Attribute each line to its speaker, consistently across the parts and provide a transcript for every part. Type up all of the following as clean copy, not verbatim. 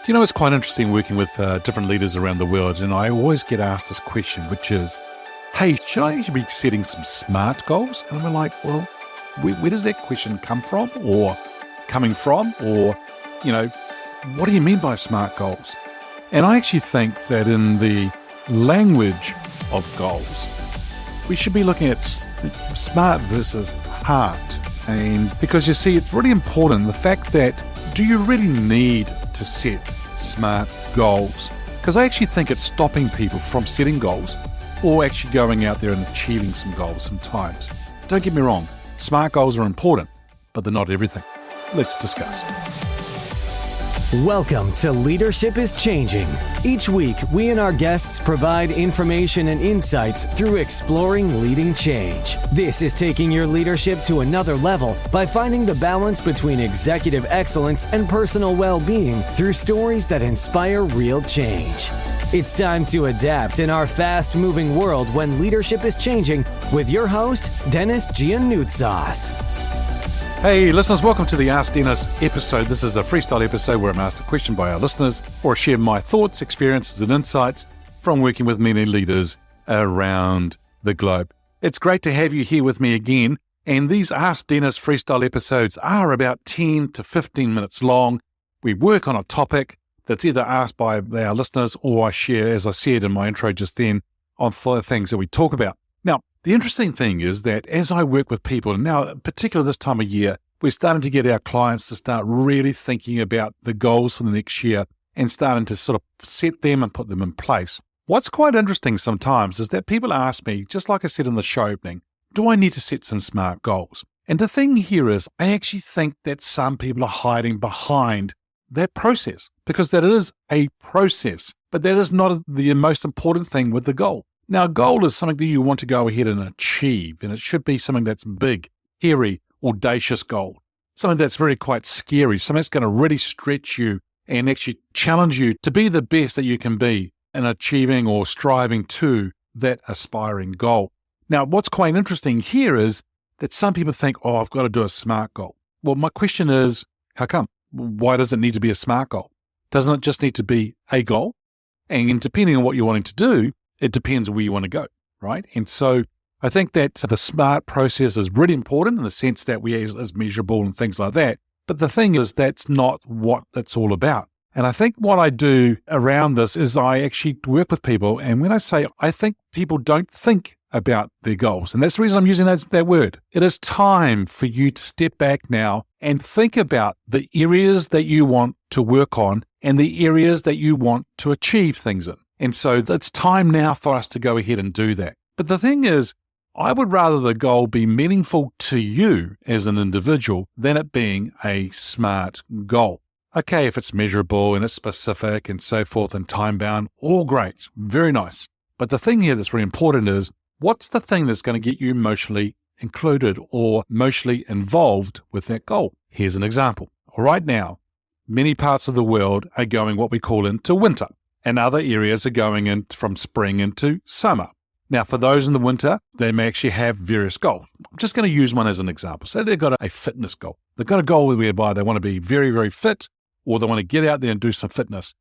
Speaker 1: You know, it's quite interesting working with different leaders around the world, and I always get asked this question, which is, hey, should I actually be setting some SMART goals? And I'm like, well, where does that question come from or coming from? Or, what do you mean by SMART goals? And I actually think that in the language of goals, we should be looking at SMART versus heart. And because you see, it's really important, the fact that do you really need to set SMART goals? Because I actually think it's stopping people from setting goals or actually going out there and achieving some goals sometimes. Don't get me wrong, SMART goals are important, but they're not everything. Let's discuss.
Speaker 2: Welcome to Leadership is Changing. Each week, we and our guests provide information and insights through exploring leading change. This is taking your leadership to another level by finding the balance between executive excellence and personal well-being through stories that inspire real change. It's time to adapt in our fast-moving world when leadership is changing with your host, Denis Giannoutsas.
Speaker 1: Hey listeners, welcome to the Ask Denis episode. This is a freestyle episode where I'm asked a question by our listeners or share my thoughts, experiences and insights from working with many leaders around the globe. It's great to have you here with me again, and these Ask Denis freestyle episodes are about 10 to 15 minutes long. We work on a topic that's either asked by our listeners or I share, as I said in my intro just then, on things that we talk about. Now, the interesting thing is that as I work with people, and now particularly this time of year, we're starting to get our clients to start really thinking about the goals for the next year and starting to sort of set them and put them in place. What's quite interesting sometimes is that people ask me, just like I said in the show opening, do I need to set some SMART goals? And the thing here is, I actually think that some people are hiding behind that process because that is a process, but that is not the most important thing with the goal. Now, a goal is something that you want to go ahead and achieve, and it should be something that's big, hairy, audacious goal, something that's very quite scary, something that's going to really stretch you and actually challenge you to be the best that you can be in achieving or striving to that aspiring goal. Now, what's quite interesting here is that some people think, oh, I've got to do a SMART goal. Well, my question is, how come? Why does it need to be a SMART goal? Doesn't it just need to be a goal? And depending on what you're wanting to do, it depends where you want to go, right? And so I think that the SMART process is really important in the sense that we is measurable and things like that. But the thing is, that's not what it's all about. And I think what I do around this is I actually work with people. And when I say I think people don't think about their goals, and that's the reason I'm using that word. It is time for you to step back now and think about the areas that you want to work on and the areas that you want to achieve things in. And so it's time now for us to go ahead and do that. But the thing is, I would rather the goal be meaningful to you as an individual than it being a SMART goal. Okay, if it's measurable and it's specific and so forth and time-bound, all great, very nice. But the thing here that's really important is, what's the thing that's going to get you emotionally included or emotionally involved with that goal? Here's an example. Right now, many parts of the world are going what we call into winter, and other areas are going in from spring into summer. Now, for those in the winter, they may actually have various goals. I'm just going to use one as an example. So they've got a fitness goal. They've got a goal whereby they want to be very, very fit, or they want to get out there and do some fitness.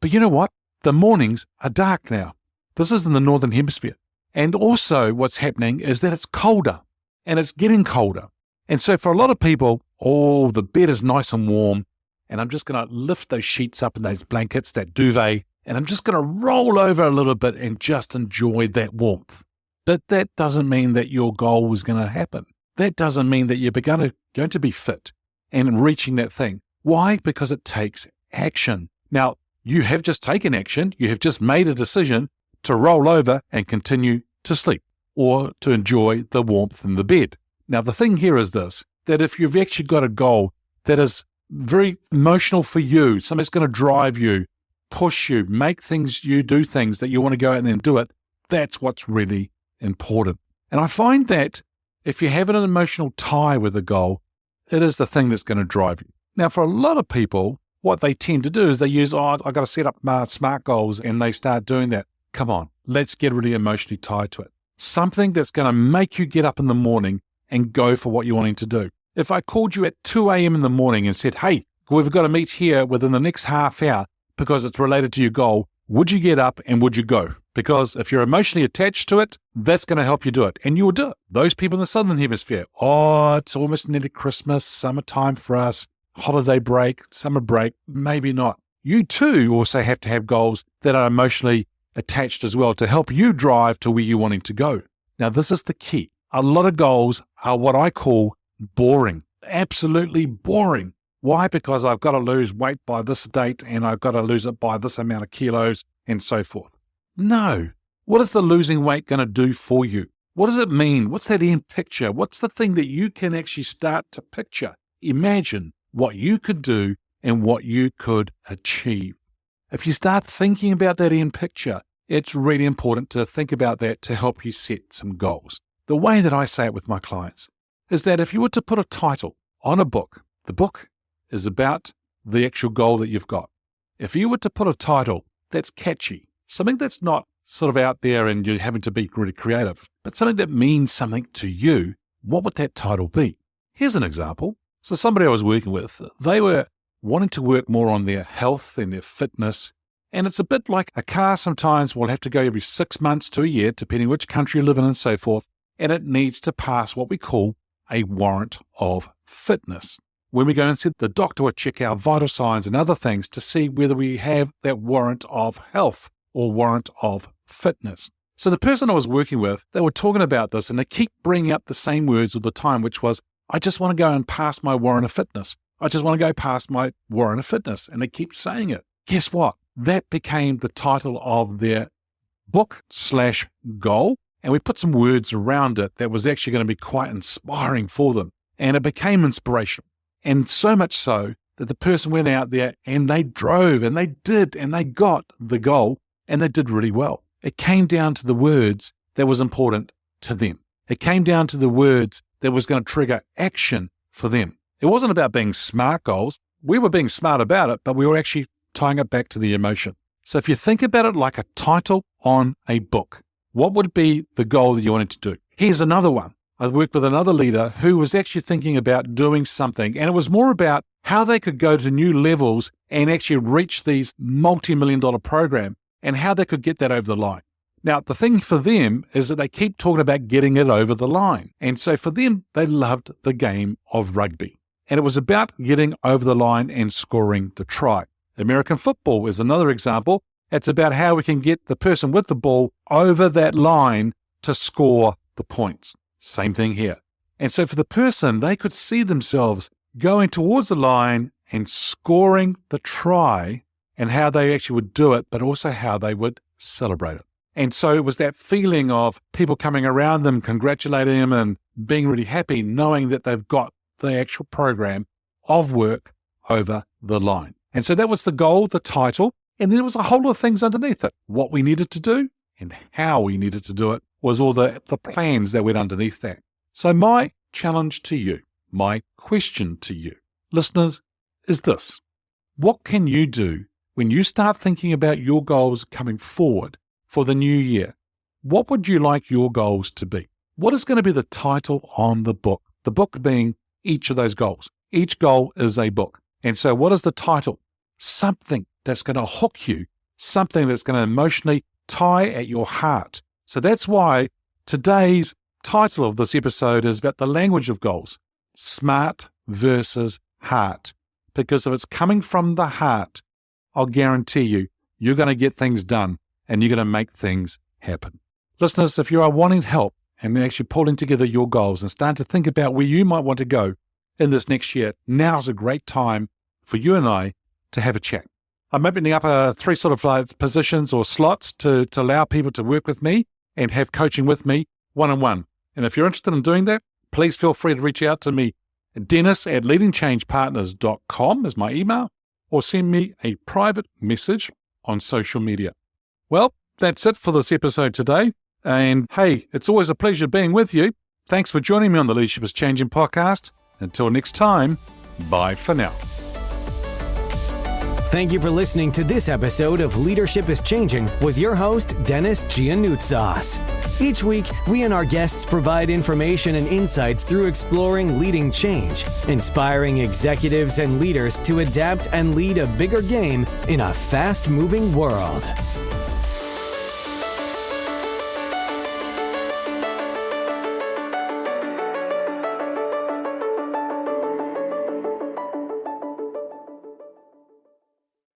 Speaker 1: But you know what? The mornings are dark now. This is in the Northern Hemisphere. And also what's happening is that it's colder, and it's getting colder. And so for a lot of people, the bed is nice and warm, and I'm just going to lift those sheets up in those blankets, that duvet, and I'm just going to roll over a little bit and just enjoy that warmth. But that doesn't mean that your goal is going to happen. That doesn't mean that you're going to be fit and reaching that thing. Why? Because it takes action. Now, you have just taken action. You have just made a decision to roll over and continue to sleep or to enjoy the warmth in the bed. Now, the thing here is this, that if you've actually got a goal that is very emotional for you, something that's going to drive you, push you, make things, you do things that you want to go out and then do it, that's what's really important. And I find that if you have an emotional tie with a goal, it is the thing that's going to drive you. Now, for a lot of people, what they tend to do is they use, I've got to set up SMART goals, and they start doing that. Come on, let's get really emotionally tied to it. Something that's going to make you get up in the morning and go for what you're wanting to do. If I called you at 2 a.m. in the morning and said, hey, we've got to meet here within the next half hour, because it's related to your goal. Would you get up and would you go? Because if you're emotionally attached to it, that's going to help you do it. And you will do it. Those people in the Southern Hemisphere, it's almost nearly Christmas, summertime for us, holiday break, summer break, maybe not. You too also have to have goals that are emotionally attached as well to help you drive to where you're wanting to go. Now, this is the key. A lot of goals are what I call boring, absolutely boring. Why? Because I've got to lose weight by this date and I've got to lose it by this amount of kilos and so forth. No. What is the losing weight going to do for you? What does it mean? What's that end picture? What's the thing that you can actually start to picture? Imagine what you could do and what you could achieve. If you start thinking about that end picture, it's really important to think about that to help you set some goals. The way that I say it with my clients is that if you were to put a title on a book, the book is about the actual goal that you've got. If you were to put a title that's catchy, something that's not sort of out there and you're having to be really creative, but something that means something to you, what would that title be? Here's an example. So somebody I was working with, they were wanting to work more on their health and their fitness. And it's a bit like a car sometimes will have to go every 6 months to a year, depending which country you live in and so forth, and it needs to pass what we call a warrant of fitness. When we go and see the doctor will check our vital signs and other things to see whether we have that warrant of health or warrant of fitness. So the person I was working with, they were talking about this and they keep bringing up the same words all the time, which was, I just want to go and pass my warrant of fitness. I just want to go past my warrant of fitness. And they keep saying it. Guess what? That became the title of their book/goal. And we put some words around it that was actually going to be quite inspiring for them. And it became inspiration. And so much so that the person went out there and they drove and they did and they got the goal and they did really well. It came down to the words that was important to them. It came down to the words that was going to trigger action for them. It wasn't about being smart goals. We were being smart about it, but we were actually tying it back to the emotion. So if you think about it like a title on a book, what would be the goal that you wanted to do? Here's another one. I worked with another leader who was actually thinking about doing something, and it was more about how they could go to new levels and actually reach these multi-million-dollar program and how they could get that over the line. Now, the thing for them is that they keep talking about getting it over the line. And so for them, they loved the game of rugby. And it was about getting over the line and scoring the try. American football is another example. It's about how we can get the person with the ball over that line to score the points. Same thing here. And so for the person, they could see themselves going towards the line and scoring the try and how they actually would do it, but also how they would celebrate it. And so it was that feeling of people coming around them, congratulating them and being really happy, knowing that they've got the actual program of work over the line. And so that was the goal, the title, and then there was a whole lot of things underneath it. What we needed to do and how we needed to do it was all the plans that went underneath that. So my challenge to you, my question to you, listeners, is this. What can you do when you start thinking about your goals coming forward for the new year? What would you like your goals to be? What is going to be the title on the book? The book being each of those goals. Each goal is a book. And so what is the title? Something that's going to hook you, something that's going to emotionally tie at your heart. So that's why today's title of this episode is about the language of goals. Smart versus heart. Because if it's coming from the heart, I'll guarantee you, you're going to get things done and you're going to make things happen. Listeners, if you are wanting help and actually pulling together your goals and starting to think about where you might want to go in this next year, now's a great time for you and I to have a chat. I'm opening up 3 sort of positions or slots to allow people to work with me and have coaching with me one-on-one. And if you're interested in doing that, please feel free to reach out to me. Denis at leadingchangepartners.com is my email, or send me a private message on social media. Well, that's it for this episode today. And hey, it's always a pleasure being with you. Thanks for joining me on the Leadership is Changing podcast. Until next time, bye for now.
Speaker 2: Thank you for listening to this episode of Leadership is Changing with your host, Denis Giannoutsas. Each week, we and our guests provide information and insights through exploring leading change, inspiring executives and leaders to adapt and lead a bigger game in a fast-moving world.